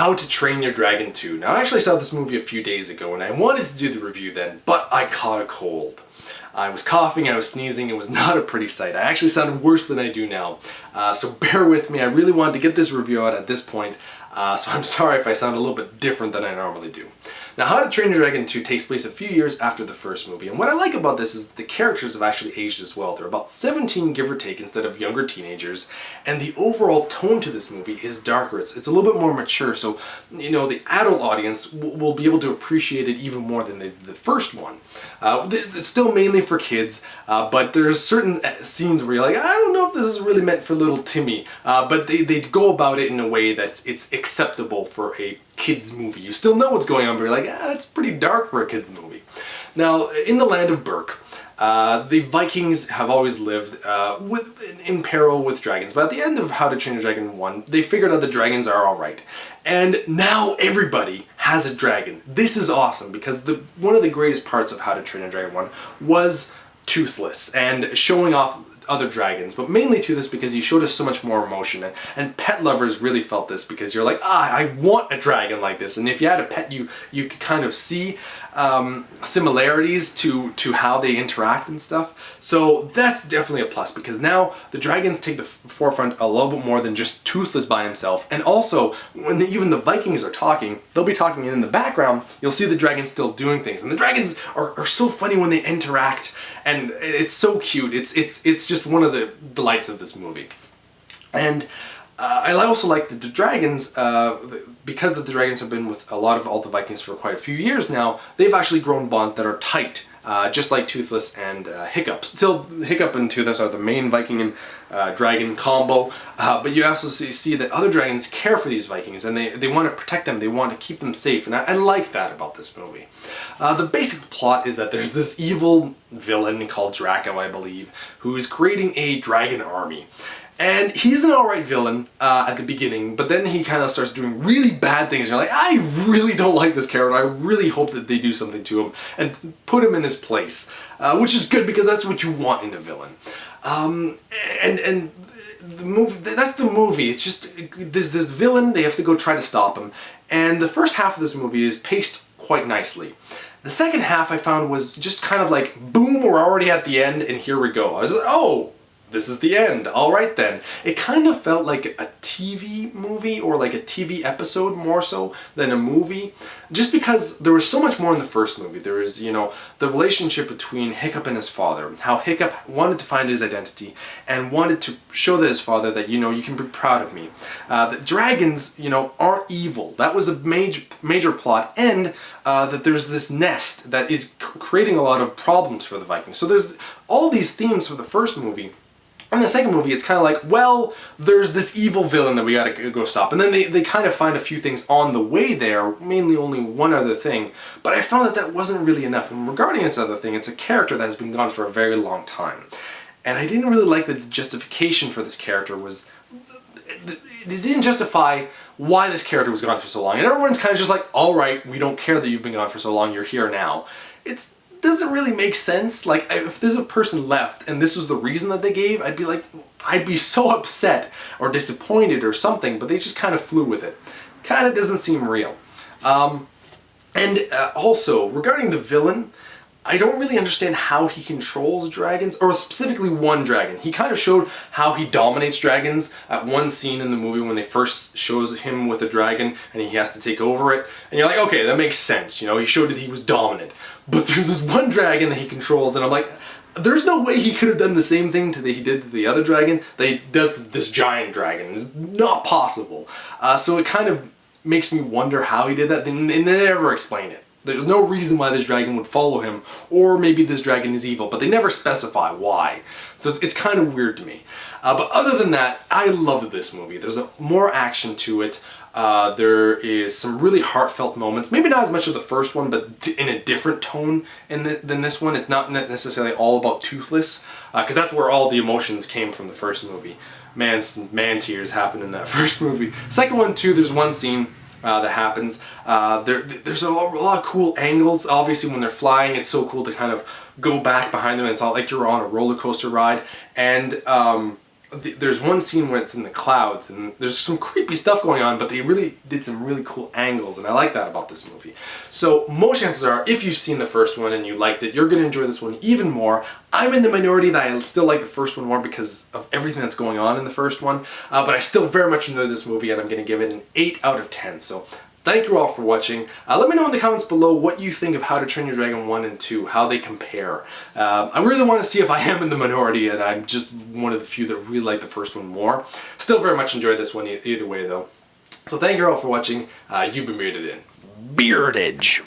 How to Train Your Dragon 2. Now, I actually saw this movie a few days ago, and I wanted to do the review then, but I caught a cold. I was coughing, I was sneezing, it was not a pretty sight. I actually sounded worse than I do now, so bear with me. I really wanted to get this review out at this point, so I'm sorry if I sound a little bit different than I normally do. Now, How to Train Your Dragon 2 takes place a few years after the first movie, and what I like about this is the characters have actually aged as well. They're about 17, give or take, instead of younger teenagers, and the overall tone to this movie is darker. It's a little bit more mature, so, you know, the adult audience will be able to appreciate it even more than the first one. It's still mainly for kids, but there's certain scenes where you're like, I don't know if this is really meant for little Timmy, but they go about it in a way that it's acceptable for a kids movie. You still know what's going on, but you're like, it's pretty dark for a kids movie. Now, in the land of Berk, the Vikings have always lived in peril with dragons, but at the end of How to Train Your Dragon 1, they figured out the dragons are alright. And now everybody has a dragon. This is awesome, because one of the greatest parts of How to Train Your Dragon 1 was Toothless and showing off other dragons, but mainly Toothless because he showed us so much more emotion, and pet lovers really felt this because you're like, I want a dragon like this. And if you had a pet, you could kind of see similarities to how they interact and stuff. So that's definitely a plus, because now the dragons take the forefront a little bit more than just Toothless by himself. And also, when even the Vikings are talking, they'll be talking, and in the background you'll see the dragons still doing things. And the dragons are so funny when they interact, and it's so cute. It's just one of the delights of this movie. And I also like that the dragons, because the dragons have been with a lot of all the Vikings for quite a few years now, they've actually grown bonds that are tight, just like Toothless and Hiccup. Still, Hiccup and Toothless are the main Viking and dragon combo, but you also see that other dragons care for these Vikings, and they want to protect them, they want to keep them safe, and I like that about this movie. The basic plot is that there's this evil villain called Draco, I believe, who is creating a dragon army. And he's an alright villain at the beginning, but then he kind of starts doing really bad things. You're like, I really don't like this character. I really hope that they do something to him and put him in his place, which is good because that's what you want in a villain. And the movie, that's the movie. It's just, there's this villain, they have to go try to stop him. And the first half of this movie is paced quite nicely. The second half I found was just kind of like, boom, we're already at the end, and here we go. I was like, oh, this is the end. All right then. It kind of felt like a TV movie, or like a TV episode more so than a movie, just because there was so much more in the first movie. There was, you know, the relationship between Hiccup and his father, how Hiccup wanted to find his identity and wanted to show that his father that, you know, you can be proud of me. The dragons, you know, aren't evil. That was a major plot, and that there's this nest that is creating a lot of problems for the Vikings. So there's all these themes for the first movie. In the second movie, it's kind of like, well, there's this evil villain that we gotta go stop. And then they kind of find a few things on the way there, mainly only one other thing. But I found that wasn't really enough. And regarding this other thing, it's a character that has been gone for a very long time. And I didn't really like that the justification for this character was... It didn't justify why this character was gone for so long. And everyone's kind of just like, alright, we don't care that you've been gone for so long, you're here now. It doesn't really make sense. Like, if there's a person left and this was the reason that they gave, I'd be like, I'd be so upset or disappointed or something, but they just kind of flew with it. Kind of doesn't seem real. Also, regarding the villain, I don't really understand how he controls dragons, or specifically one dragon. He kind of showed how he dominates dragons at one scene in the movie when they first shows him with a dragon and he has to take over it. And you're like, okay, that makes sense. You know, he showed that he was dominant. But there's this one dragon that he controls, and I'm like, there's no way he could have done the same thing that he did to the other dragon that he does to this giant dragon. It's not possible. So it kind of makes me wonder how he did that, and they never explain it. There's no reason why this dragon would follow him, or maybe this dragon is evil, but they never specify why. So it's kind of weird to me. But other than that, I loved this movie. There's more action to it. There is some really heartfelt moments. Maybe not as much as the first one, but in a different tone than this one. It's not necessarily all about Toothless, because that's where all the emotions came from the first movie. Man tears happened in that first movie. Second one too, there's one scene that happens. There's a lot of cool angles. Obviously when they're flying, it's so cool to kind of go back behind them. It's all like you're on a roller coaster ride. And there's one scene where it's in the clouds and there's some creepy stuff going on, but they really did some really cool angles, and I like that about this movie. So most chances are, if you've seen the first one and you liked it, you're going to enjoy this one even more. I'm in the minority that I still like the first one more because of everything that's going on in the first one, but I still very much enjoy this movie, and I'm going to give it an 8 out of 10. So thank you all for watching. Let me know in the comments below what you think of How to Train Your Dragon 1 and 2, how they compare. I really want to see if I am in the minority and I'm just one of the few that really like the first one more. Still very much enjoyed this one either way though. So thank you all for watching. You've been bearded in. Beardage.